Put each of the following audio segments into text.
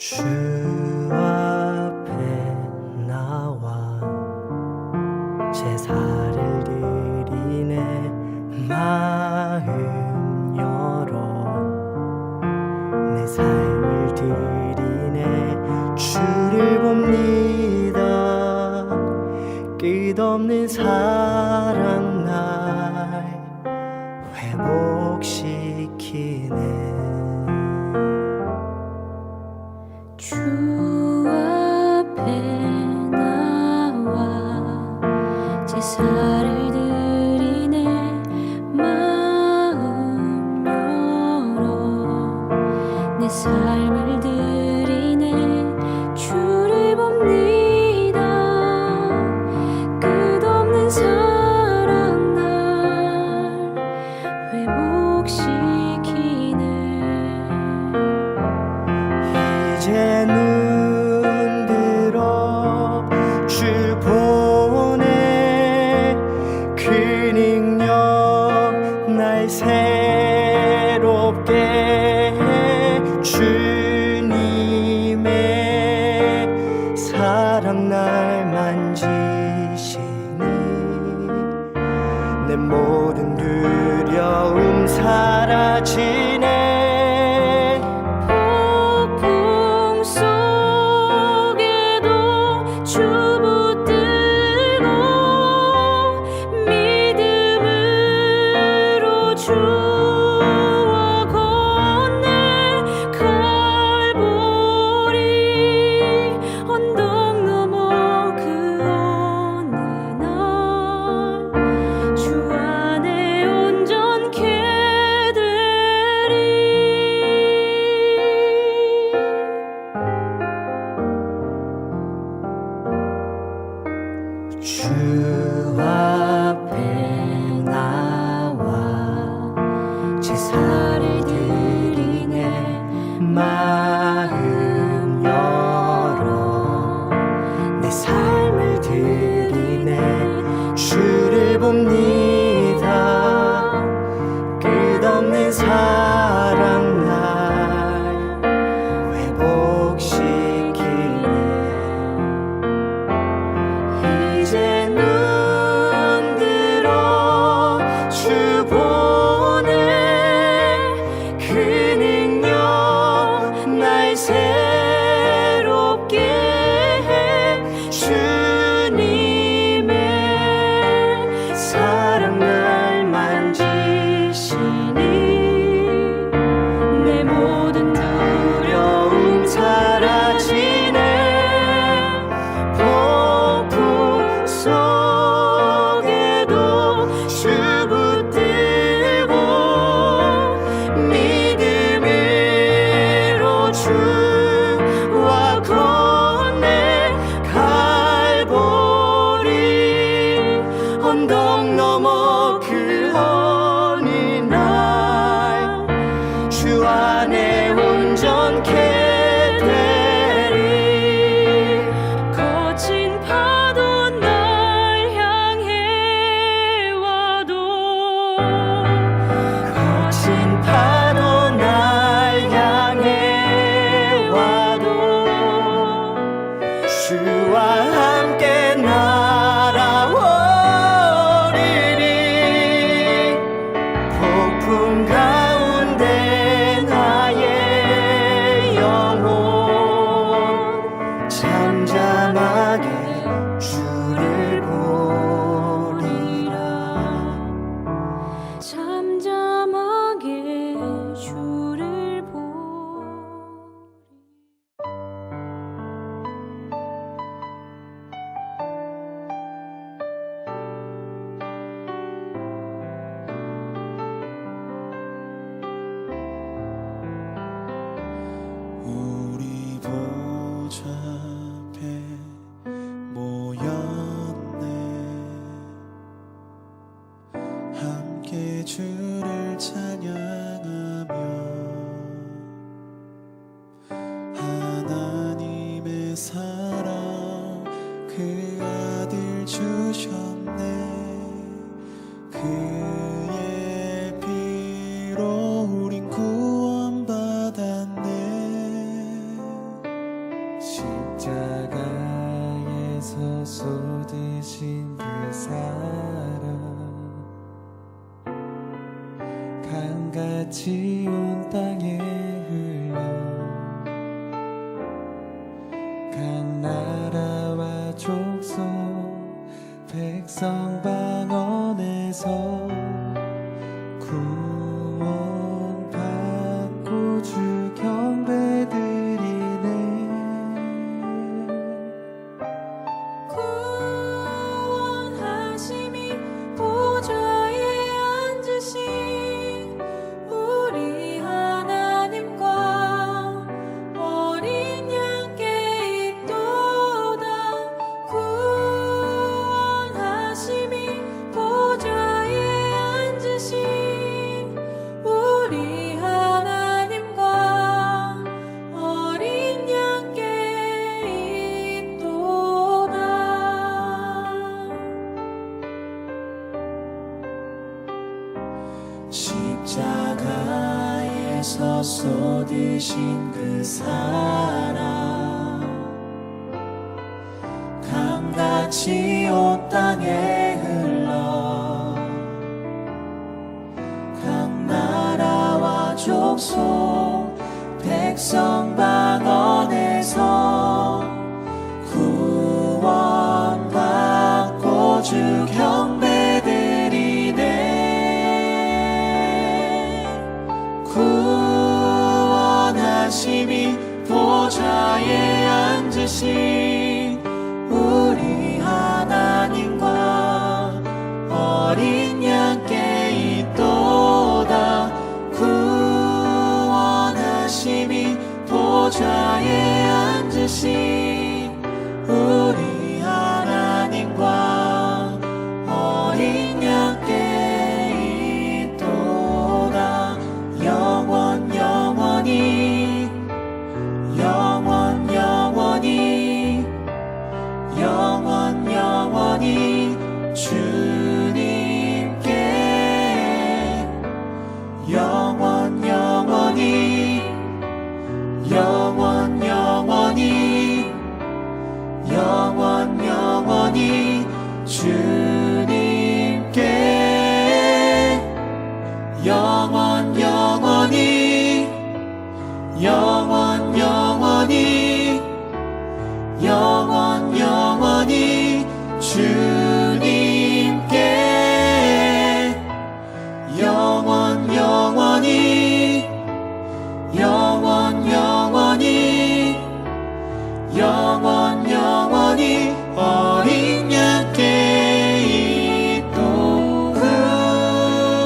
주 앞에 나와 제사를 드리네. 마음 열어 내 삶을 드리네. 주를 봅니다. 끝없는 사랑 날 회복시키네. 주 앞에 나와 제사를 드리네. 마음 열어 내 삶을 드리네. 주를 봅니다. 끝없는 사랑 날 회복시키네. 이제 눈 들어 주 보내. 그 능력 날 새롭게 해. 주님의 사랑 날 만지시니 내 모든 두려움 사라지네. 폭풍 속에도 주 붙들고 믿음으로 주와 건네. 갈보리 언덕 넘어 그 어느 날 주 안에 온전케 되리. 주 앞에 나와 제사를 드리네. 마음 열어 내 삶을 드리네. 주를 봅니다. 끝없는 사랑 날 회복시키네. 이제 눈 들어 주 보내. 그 능력 날 새롭게 해. 주님의 사랑 날 만지시니 내 모든 두려움 사라지네. 폭풍 속에도 주 붙들고 믿음으로 주와 건네. 갈보리 언덕 넘어 그 어느 날 주 안에 온전케 되리. 거친 파도 날 향해 와도 거친 파도 날 향해 와도 주와 함께 날아오리니. 폭풍 가운데 나의 영혼 잠잠하게 주를 보리라. 잠잠하게 주를 보리. 우리 보좌 앞에 모였네. 함께 주를 찬양하며 하나님의 사랑 그 아들 주셨네. 그의 피로 우린 구원받았네. 강같이 온 땅에 흘러 각 나라와 족속 백성 방언에서 구원받고 주 경배드리네. 구원하심이 보좌에 앉으신 우리 하나님과 어린 양께 있도다. 구원하심이 보좌에 앉으신 우리 하나님과 어린 양께 있도다. 십자가에서 쏟으신 그 사랑 강같이 온 땅에 흘러 각 나라와 족속 백성 방언에서 구원받고 주 경배드리네. 구원하심이 보좌에 앉으신 우리 하나님과 어린 양께 있도다. 구원하심이 보좌에 앉으신 우리 하나님과 어린 양께 있도다. 영원 영원히 영원 영원히 영원 영원히 주님께 영원 영원히 영원 영원히 영원 영원히 주님께 영원 영원히 영원 영원히 영원 영원히 주님께 영원 영원히 영원 영원히 영원 영원히 어린 양께 있도.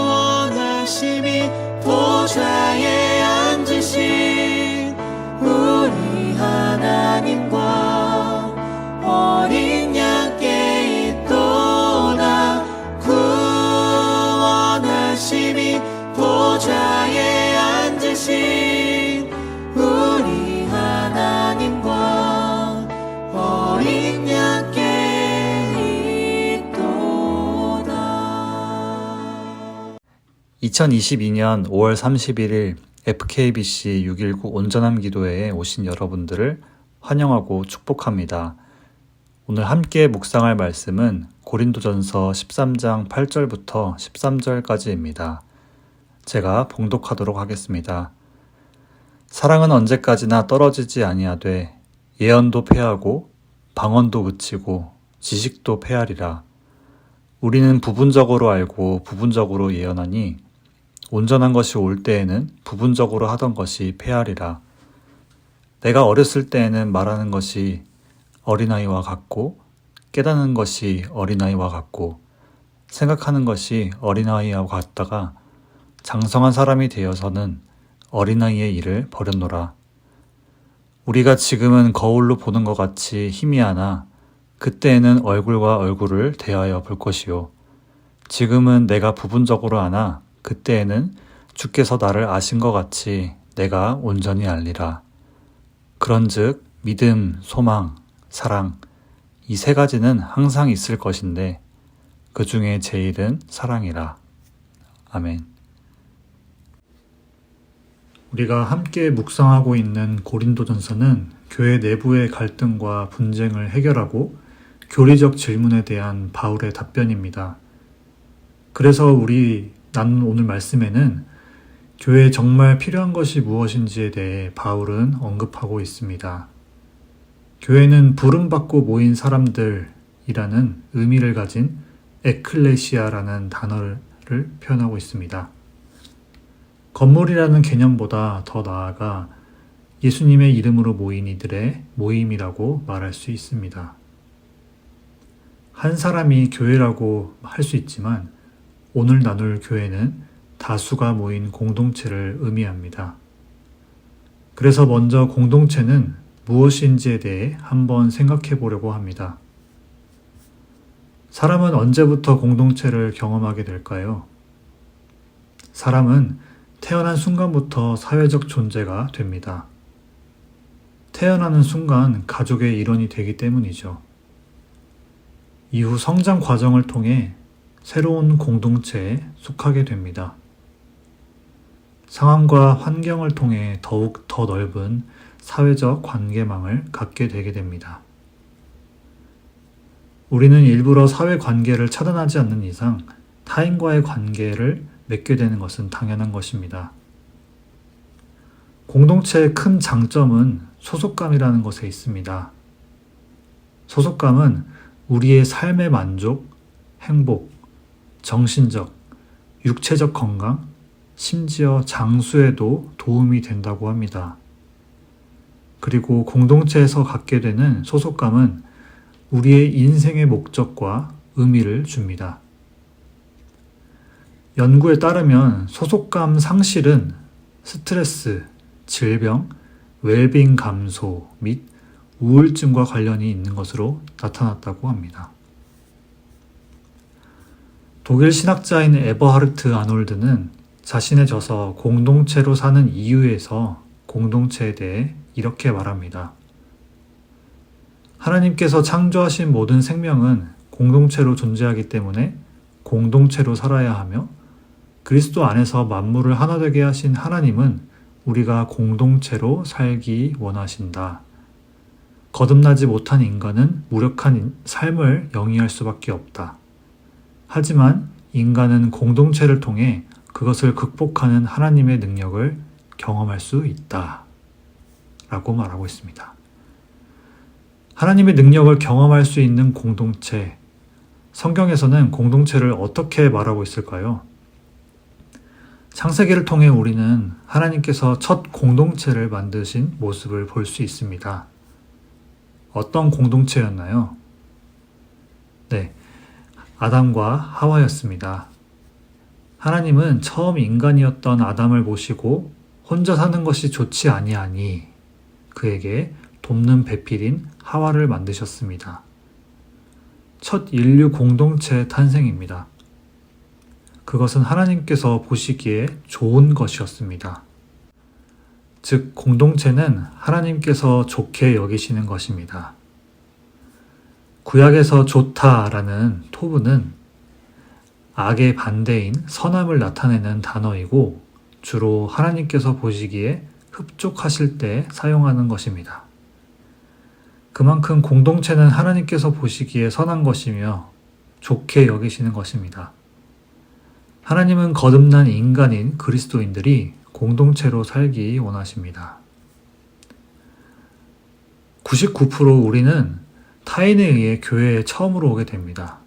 구원하심이 보좌에 앉으신 우리 하나님과 어린 양께 있도다. 구원하심이 보좌에 앉으신 우리 하나님과 어린 양께 있도다. 2022년 5월 31일 FKBC 619 온전함 기도회에 오신 여러분들을 환영하고 축복합니다. 오늘 함께 묵상할 말씀은 고린도전서 13장 8절부터 13절까지입니다. 제가 봉독하도록 하겠습니다. 사랑은 언제까지나 떨어지지 아니하되 예언도 패하고 방언도 그치고 지식도 패하리라. 우리는 부분적으로 알고 부분적으로 예언하니 온전한 것이 올 때에는 부분적으로 하던 것이 패하리라. 내가 어렸을 때에는 말하는 것이 어린아이와 같고 깨닫는 것이 어린아이와 같고 생각하는 것이 어린아이와 같다가 장성한 사람이 되어서는 어린아이의 일을 버렸노라. 우리가 지금은 거울로 보는 것 같이 희미하나 그때에는 얼굴과 얼굴을 대하여 볼 것이요. 지금은 내가 부분적으로 아나 그때에는 주께서 나를 아신 것 같이 내가 온전히 알리라. 그런즉 믿음, 소망, 사랑 이 세 가지는 항상 있을 것인데 그 중에 제일은 사랑이라. 아멘. 우리가 함께 묵상하고 있는 고린도전서는 교회 내부의 갈등과 분쟁을 해결하고 교리적 질문에 대한 바울의 답변입니다. 그래서 나눈 오늘 말씀에는 교회에 정말 필요한 것이 무엇인지에 대해 바울은 언급하고 있습니다. 교회는 부름받고 모인 사람들이라는 의미를 가진 에클레시아라는 단어를 표현하고 있습니다. 건물이라는 개념보다 더 나아가 예수님의 이름으로 모인 이들의 모임이라고 말할 수 있습니다. 한 사람이 교회라고 할 수 있지만 오늘 나눌 교회는 다수가 모인 공동체를 의미합니다. 그래서 먼저 공동체는 무엇인지에 대해 한번 생각해 보려고 합니다. 사람은 언제부터 공동체를 경험하게 될까요? 사람은 태어난 순간부터 사회적 존재가 됩니다. 태어나는 순간 가족의 일원이 되기 때문이죠. 이후 성장 과정을 통해 새로운 공동체에 속하게 됩니다. 상황과 환경을 통해 더욱 더 넓은 사회적 관계망을 갖게 되게 됩니다. 우리는 일부러 사회 관계를 차단하지 않는 이상 타인과의 관계를 맺게 되는 것은 당연한 것입니다. 공동체의 큰 장점은 소속감이라는 것에 있습니다. 소속감은 우리의 삶의 만족, 행복, 정신적, 육체적 건강, 심지어 장수에도 도움이 된다고 합니다. 그리고 공동체에서 갖게 되는 소속감은 우리의 인생의 목적과 의미를 줍니다. 연구에 따르면 소속감 상실은 스트레스, 질병, 웰빙 감소 및 우울증과 관련이 있는 것으로 나타났다고 합니다. 독일 신학자인 에버하르트 아놀드는 자신의 저서 공동체로 사는 이유에서 공동체에 대해 이렇게 말합니다. 하나님께서 창조하신 모든 생명은 공동체로 존재하기 때문에 공동체로 살아야 하며 그리스도 안에서 만물을 하나 되게 하신 하나님은 우리가 공동체로 살기 원하신다. 거듭나지 못한 인간은 무력한 삶을 영위할 수밖에 없다. 하지만 인간은 공동체를 통해 그것을 극복하는 하나님의 능력을 경험할 수 있다. 라고 말하고 있습니다. 하나님의 능력을 경험할 수 있는 공동체. 성경에서는 공동체를 어떻게 말하고 있을까요? 창세기를 통해 우리는 하나님께서 첫 공동체를 만드신 모습을 볼 수 있습니다. 어떤 공동체였나요? 네, 아담과 하와였습니다. 하나님은 처음 인간이었던 아담을 모시고 혼자 사는 것이 좋지 아니하니 그에게 돕는 배필인 하와를 만드셨습니다. 첫 인류 공동체 탄생입니다. 그것은 하나님께서 보시기에 좋은 것이었습니다. 즉, 공동체는 하나님께서 좋게 여기시는 것입니다. 구약에서 좋다라는 토부는 악의 반대인 선함을 나타내는 단어이고 주로 하나님께서 보시기에 흡족하실 때 사용하는 것입니다. 그만큼 공동체는 하나님께서 보시기에 선한 것이며 좋게 여기시는 것입니다. 하나님은 거듭난 인간인 그리스도인들이 공동체로 살기 원하십니다. 99% 우리는 타인에 의해 교회에 처음으로 오게 됩니다.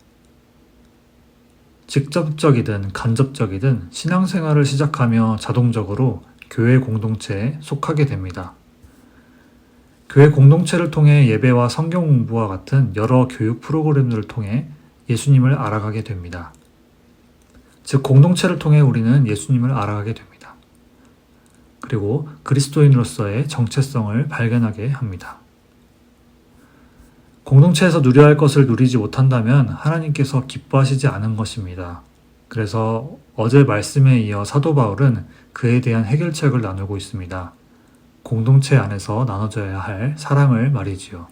직접적이든 간접적이든 신앙생활을 시작하며 자동적으로 교회 공동체에 속하게 됩니다. 교회 공동체를 통해 예배와 성경 공부와 같은 여러 교육 프로그램들을 통해 예수님을 알아가게 됩니다. 즉, 공동체를 통해 우리는 예수님을 알아가게 됩니다. 그리고 그리스도인으로서의 정체성을 발견하게 합니다. 공동체에서 누려야 할 것을 누리지 못한다면 하나님께서 기뻐하시지 않은 것입니다. 그래서 어제 말씀에 이어 사도 바울은 그에 대한 해결책을 나누고 있습니다. 공동체 안에서 나눠져야 할 사랑을 말이지요.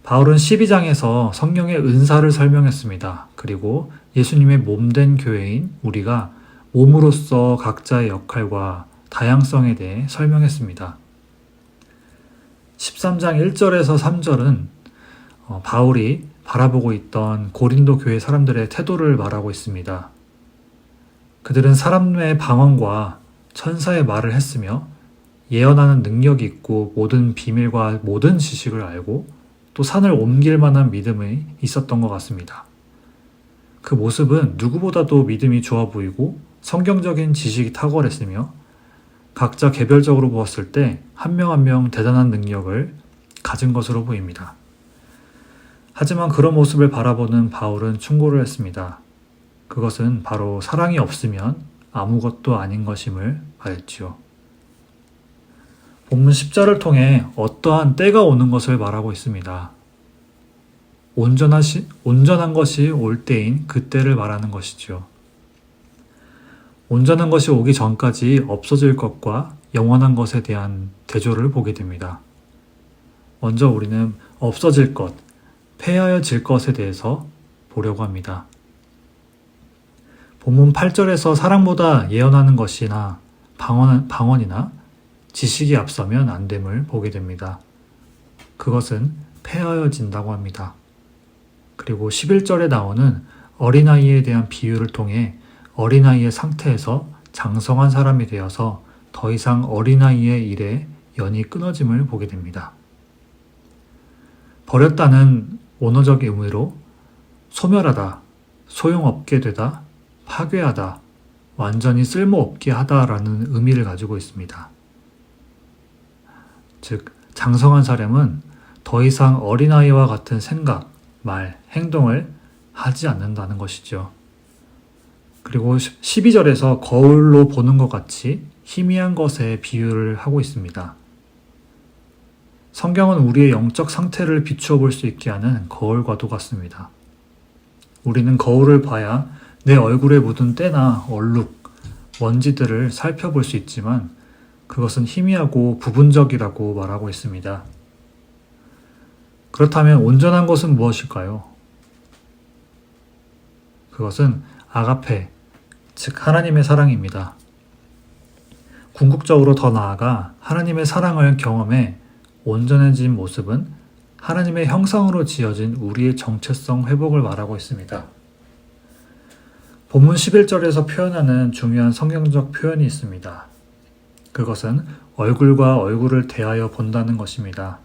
바울은 12장에서 성령의 은사를 설명했습니다. 그리고 예수님의 몸된 교회인 우리가 몸으로서 각자의 역할과 다양성에 대해 설명했습니다. 13장 1절에서 3절은 바울이 바라보고 있던 고린도 교회 사람들의 태도를 말하고 있습니다. 그들은 사람의 방언과 천사의 말을 했으며 예언하는 능력이 있고 모든 비밀과 모든 지식을 알고 또 산을 옮길 만한 믿음이 있었던 것 같습니다. 그 모습은 누구보다도 믿음이 좋아 보이고 성경적인 지식이 탁월했으며 각자 개별적으로 보았을 때 한 명 한 명 대단한 능력을 가진 것으로 보입니다. 하지만 그런 모습을 바라보는 바울은 충고를 했습니다. 그것은 바로 사랑이 없으면 아무것도 아닌 것임을 말했지요. 본문 10절을 통해 어떠한 때가 오는 것을 말하고 있습니다. 온전한 것이 올 때인 그때를 말하는 것이지요. 온전한 것이 오기 전까지 없어질 것과 영원한 것에 대한 대조를 보게 됩니다. 먼저 우리는 없어질 것, 폐하여질 것에 대해서 보려고 합니다. 본문 8절에서 사랑보다 예언하는 것이나 방언이나 지식이 앞서면 안 됨을 보게 됩니다. 그것은 폐하여진다고 합니다. 그리고 11절에 나오는 어린아이에 대한 비유를 통해 어린아이의 상태에서 장성한 사람이 되어서 더 이상 어린아이의 일에 연이 끊어짐을 보게 됩니다. 버렸다는 원어적 의미로 소멸하다, 소용없게 되다, 파괴하다, 완전히 쓸모없게 하다라는 의미를 가지고 있습니다. 즉, 장성한 사람은 더 이상 어린아이와 같은 생각, 말, 행동을 하지 않는다는 것이죠. 그리고 12절에서 거울로 보는 것 같이 희미한 것에 비유를 하고 있습니다. 성경은 우리의 영적 상태를 비추어 볼 수 있게 하는 거울과도 같습니다. 우리는 거울을 봐야 내 얼굴에 묻은 때나 얼룩, 먼지들을 살펴볼 수 있지만 그것은 희미하고 부분적이라고 말하고 있습니다. 그렇다면 온전한 것은 무엇일까요? 그것은 아가페, 즉 하나님의 사랑입니다. 궁극적으로 더 나아가 하나님의 사랑을 경험해 온전해진 모습은 하나님의 형상으로 지어진 우리의 정체성 회복을 말하고 있습니다. 본문 11절에서 표현하는 중요한 성경적 표현이 있습니다. 그것은 얼굴과 얼굴을 대하여 본다는 것입니다.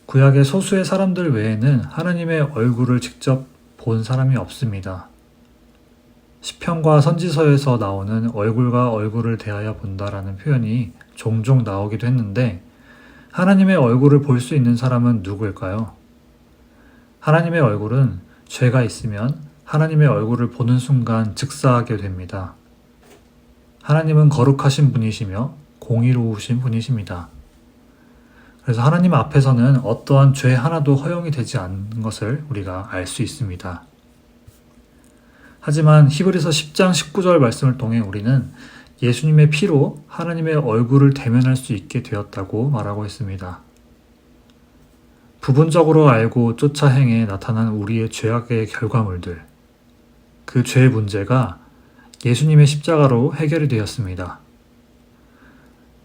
구약의 소수의 사람들 외에는 하나님의 얼굴을 직접 본 사람이 없습니다. 시편과 선지서에서 나오는 얼굴과 얼굴을 대하여 본다라는 표현이 종종 나오기도 했는데 하나님의 얼굴을 볼 수 있는 사람은 누구일까요? 하나님의 얼굴은 죄가 있으면 하나님의 얼굴을 보는 순간 즉사하게 됩니다. 하나님은 거룩하신 분이시며 공의로우신 분이십니다. 그래서 하나님 앞에서는 어떠한 죄 하나도 허용이 되지 않는 것을 우리가 알 수 있습니다. 하지만 히브리서 10장 19절 말씀을 통해 우리는 예수님의 피로 하나님의 얼굴을 대면할 수 있게 되었다고 말하고 있습니다. 부분적으로 알고 쫓아 행해 나타난 우리의 죄악의 결과물들, 그 죄의 문제가 예수님의 십자가로 해결이 되었습니다.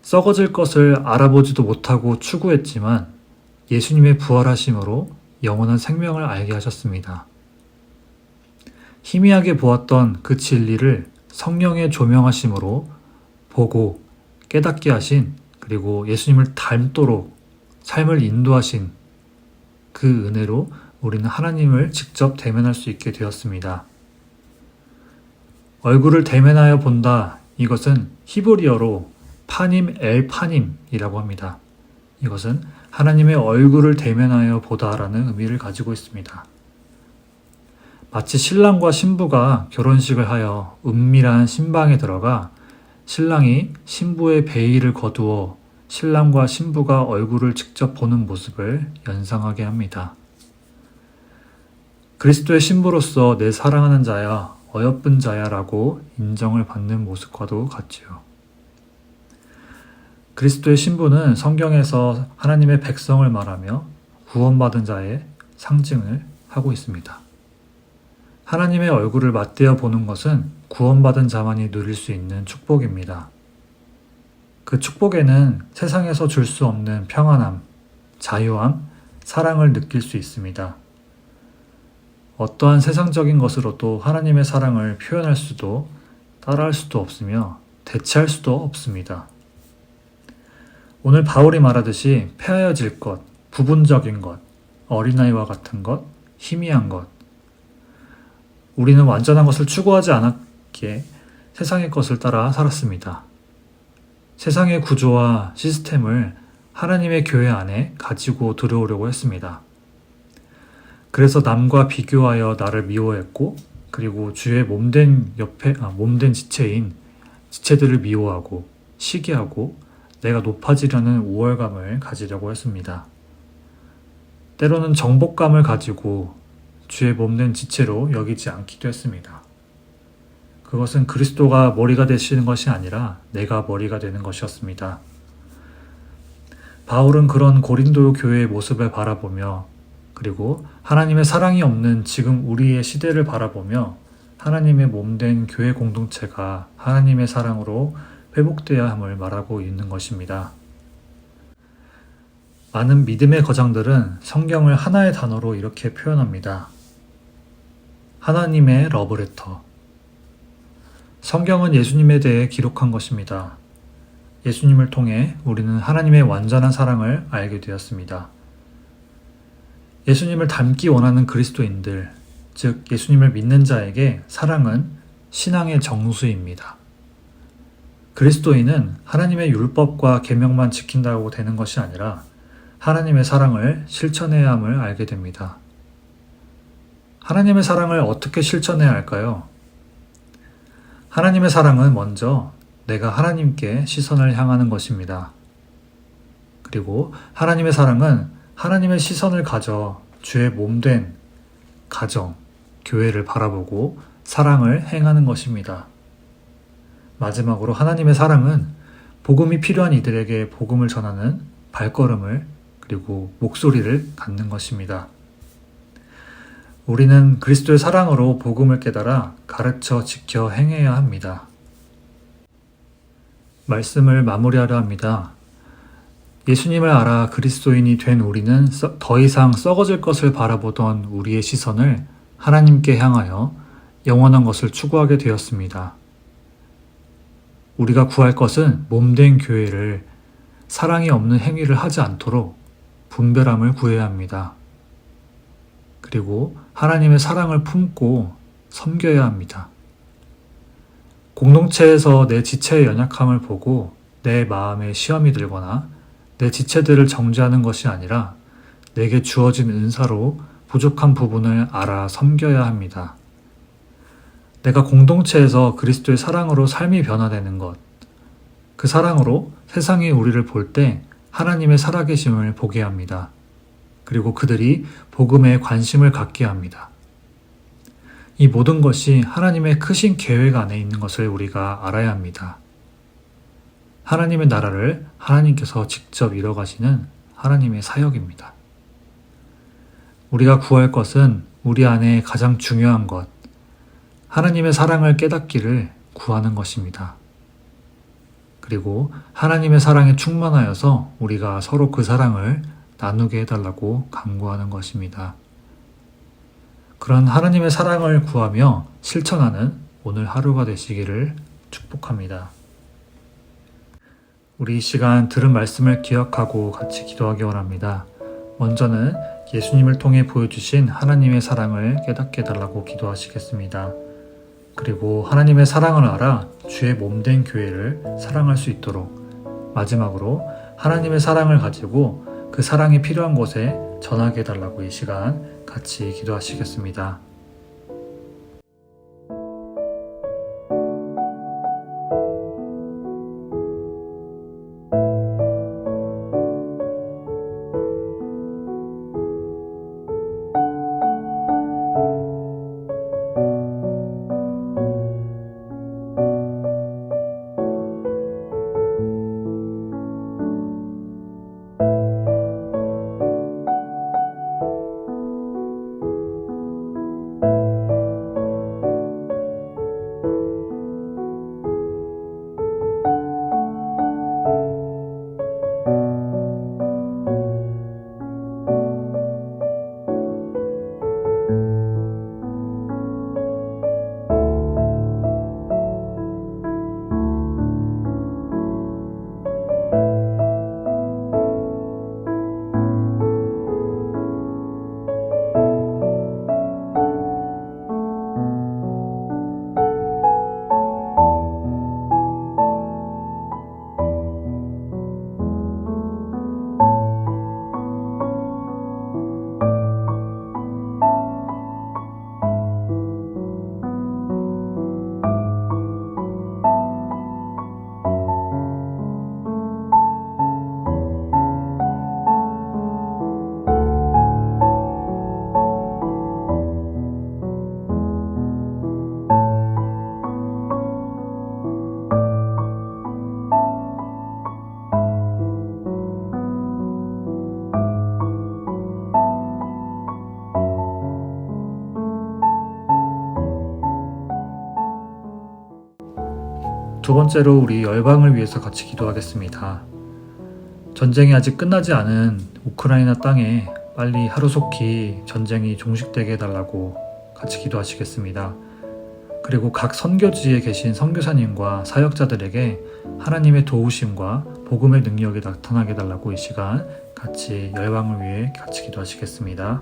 썩어질 것을 알아보지도 못하고 추구했지만 예수님의 부활하심으로 영원한 생명을 알게 하셨습니다. 희미하게 보았던 그 진리를 성령의 조명하심으로 보고 깨닫게 하신, 그리고 예수님을 닮도록 삶을 인도하신 그 은혜로 우리는 하나님을 직접 대면할 수 있게 되었습니다. 얼굴을 대면하여 본다, 이것은 히브리어로 파님 엘 파님이라고 합니다. 이것은 하나님의 얼굴을 대면하여 보다라는 의미를 가지고 있습니다. 마치 신랑과 신부가 결혼식을 하여 은밀한 신방에 들어가 신랑이 신부의 베일을 거두어 신랑과 신부가 얼굴을 직접 보는 모습을 연상하게 합니다. 그리스도의 신부로서 내 사랑하는 자야, 어여쁜 자야라고 인정을 받는 모습과도 같지요. 그리스도의 신부는 성경에서 하나님의 백성을 말하며 구원받은 자의 상징을 하고 있습니다. 하나님의 얼굴을 맞대어 보는 것은 구원받은 자만이 누릴 수 있는 축복입니다. 그 축복에는 세상에서 줄 수 없는 평안함, 자유함, 사랑을 느낄 수 있습니다. 어떠한 세상적인 것으로도 하나님의 사랑을 표현할 수도 따라할 수도 없으며 대체할 수도 없습니다. 오늘 바울이 말하듯이 패하여질 것, 부분적인 것, 어린아이와 같은 것, 희미한 것. 우리는 완전한 것을 추구하지 않았기에 세상의 것을 따라 살았습니다. 세상의 구조와 시스템을 하나님의 교회 안에 가지고 들어오려고 했습니다. 그래서 남과 비교하여 나를 미워했고, 그리고 주의 몸된 지체인 지체들을 미워하고 시기하고 내가 높아지려는 우월감을 가지려고 했습니다. 때로는 정복감을 가지고 주의 몸된 지체로 여기지 않기도 했습니다. 그것은 그리스도가 머리가 되시는 것이 아니라 내가 머리가 되는 것이었습니다. 바울은 그런 고린도 교회의 모습을 바라보며 그리고 하나님의 사랑이 없는 지금 우리의 시대를 바라보며 하나님의 몸된 교회 공동체가 하나님의 사랑으로 회복되어야 함을 말하고 있는 것입니다. 많은 믿음의 거장들은 성경을 하나의 단어로 이렇게 표현합니다. 하나님의 러브레터. 성경은 예수님에 대해 기록한 것입니다. 예수님을 통해 우리는 하나님의 완전한 사랑을 알게 되었습니다. 예수님을 닮기 원하는 그리스도인들, 즉 예수님을 믿는 자에게 사랑은 신앙의 정수입니다. 그리스도인은 하나님의 율법과 계명만 지킨다고 되는 것이 아니라 하나님의 사랑을 실천해야 함을 알게 됩니다. 하나님의 사랑을 어떻게 실천해야 할까요? 하나님의 사랑은 먼저 내가 하나님께 시선을 향하는 것입니다. 그리고 하나님의 사랑은 하나님의 시선을 가져 주의 몸된 가정, 교회를 바라보고 사랑을 행하는 것입니다. 마지막으로 하나님의 사랑은 복음이 필요한 이들에게 복음을 전하는 발걸음을 그리고 목소리를 갖는 것입니다. 우리는 그리스도의 사랑으로 복음을 깨달아 가르쳐 지켜 행해야 합니다. 말씀을 마무리하려 합니다. 예수님을 알아 그리스도인이 된 우리는 더 이상 썩어질 것을 바라보던 우리의 시선을 하나님께 향하여 영원한 것을 추구하게 되었습니다. 우리가 구할 것은 몸된 교회를 사랑이 없는 행위를 하지 않도록 분별함을 구해야 합니다. 그리고 하나님의 사랑을 품고 섬겨야 합니다. 공동체에서 내 지체의 연약함을 보고 내 마음에 시험이 들거나 내 지체들을 정죄하는 것이 아니라 내게 주어진 은사로 부족한 부분을 알아 섬겨야 합니다. 내가 공동체에서 그리스도의 사랑으로 삶이 변화되는 것, 그 사랑으로 세상이 우리를 볼 때 하나님의 살아계심을 보게 합니다. 그리고 그들이 복음에 관심을 갖게 합니다. 이 모든 것이 하나님의 크신 계획 안에 있는 것을 우리가 알아야 합니다. 하나님의 나라를 하나님께서 직접 이뤄가시는 하나님의 사역입니다. 우리가 구할 것은 우리 안에 가장 중요한 것, 하나님의 사랑을 깨닫기를 구하는 것입니다. 그리고 하나님의 사랑에 충만하여서 우리가 서로 그 사랑을 나누게 해달라고 간구하는 것입니다. 그런 하나님의 사랑을 구하며 실천하는 오늘 하루가 되시기를 축복합니다. 우리 이 시간 들은 말씀을 기억하고 같이 기도하기 원합니다. 먼저는 예수님을 통해 보여주신 하나님의 사랑을 깨닫게 해달라고 기도하시겠습니다. 그리고 하나님의 사랑을 알아 주의 몸된 교회를 사랑할 수 있도록 마지막으로 하나님의 사랑을 가지고 그 사랑이 필요한 곳에 전하게 해달라고 이 시간 같이 기도하시겠습니다. 두 번째로 우리 열방을 위해서 같이 기도하겠습니다. 전쟁이 아직 끝나지 않은 우크라이나 땅에 빨리 하루속히 전쟁이 종식되게 해달라고 같이 기도하시겠습니다. 그리고 각 선교지에 계신 선교사님과 사역자들에게 하나님의 도우심과 복음의 능력이 나타나게 해달라고 이 시간 같이 열방을 위해 같이 기도하시겠습니다.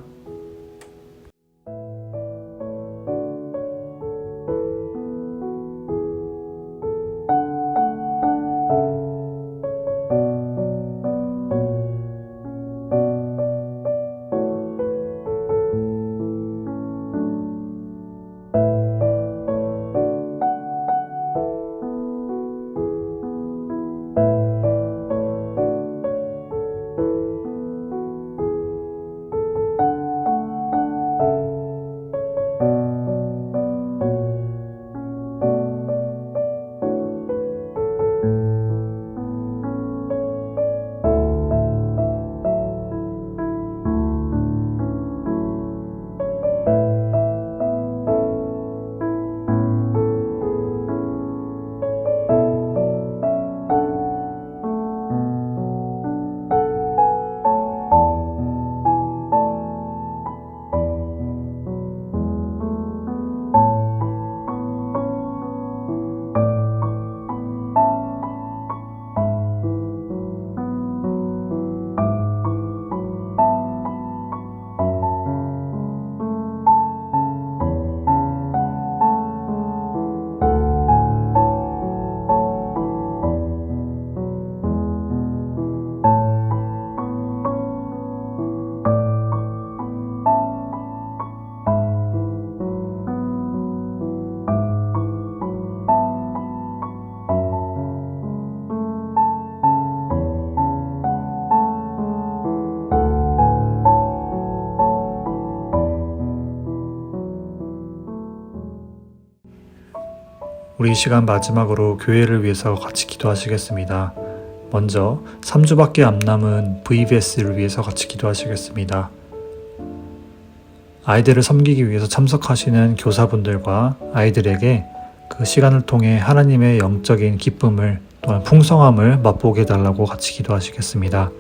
우리 이 시간 마지막으로 교회를 위해서 같이 기도하시겠습니다. 먼저 3주밖에 안 남은 VBS를 위해서 같이 기도하시겠습니다. 아이들을 섬기기 위해서 참석하시는 교사분들과 아이들에게 그 시간을 통해 하나님의 영적인 기쁨을 또한 풍성함을 맛보게 해달라고 같이 기도하시겠습니다.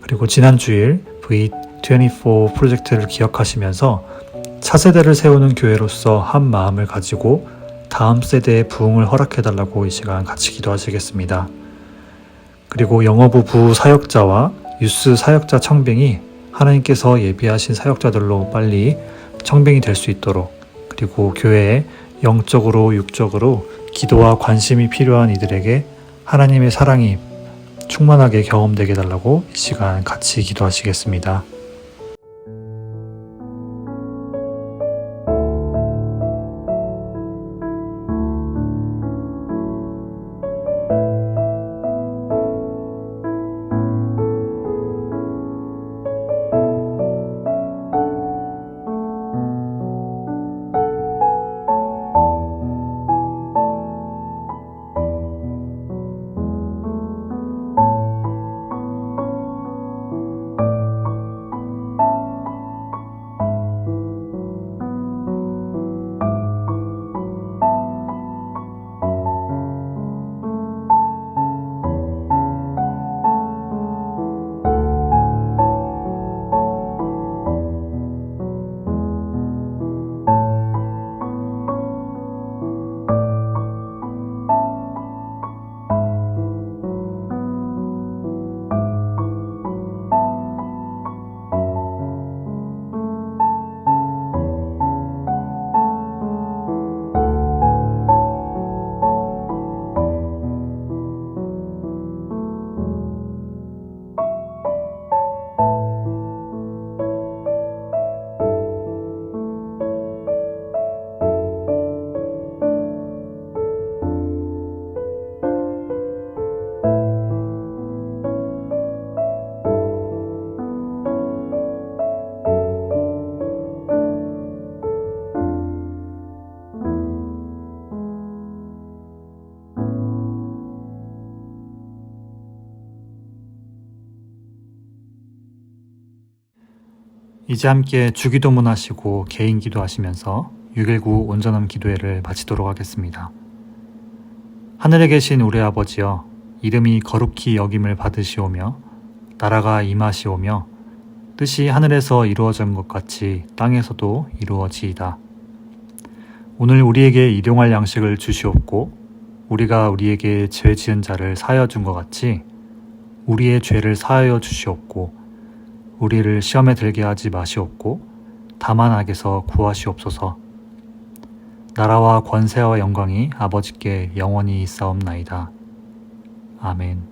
그리고 지난 주일 V24 프로젝트를 기억하시면서 차세대를 세우는 교회로서 한 마음을 가지고 다음 세대의 부흥을 허락해달라고 이 시간 같이 기도하시겠습니다. 그리고 영어부 부사역자와 유스 사역자 청빙이 하나님께서 예비하신 사역자들로 빨리 청빙이 될 수 있도록, 그리고 교회에 영적으로 육적으로 기도와 관심이 필요한 이들에게 하나님의 사랑이 충만하게 경험되게 해달라고 이 시간 같이 기도하시겠습니다. 이제 함께 주기도문 하시고 개인 기도하시면서 6.19 온전함 기도회를 마치도록 하겠습니다. 하늘에 계신 우리 아버지여, 이름이 거룩히 여김을 받으시오며 나라가 임하시오며 뜻이 하늘에서 이루어진 것 같이 땅에서도 이루어지이다. 오늘 우리에게 일용할 양식을 주시옵고 우리가 우리에게 죄 지은 자를 사하여 준 것 같이 우리의 죄를 사하여 주시옵고 우리를 시험에 들게 하지 마시옵고 다만 악에서 구하시옵소서. 나라와 권세와 영광이 아버지께 영원히 있사옵나이다. 아멘.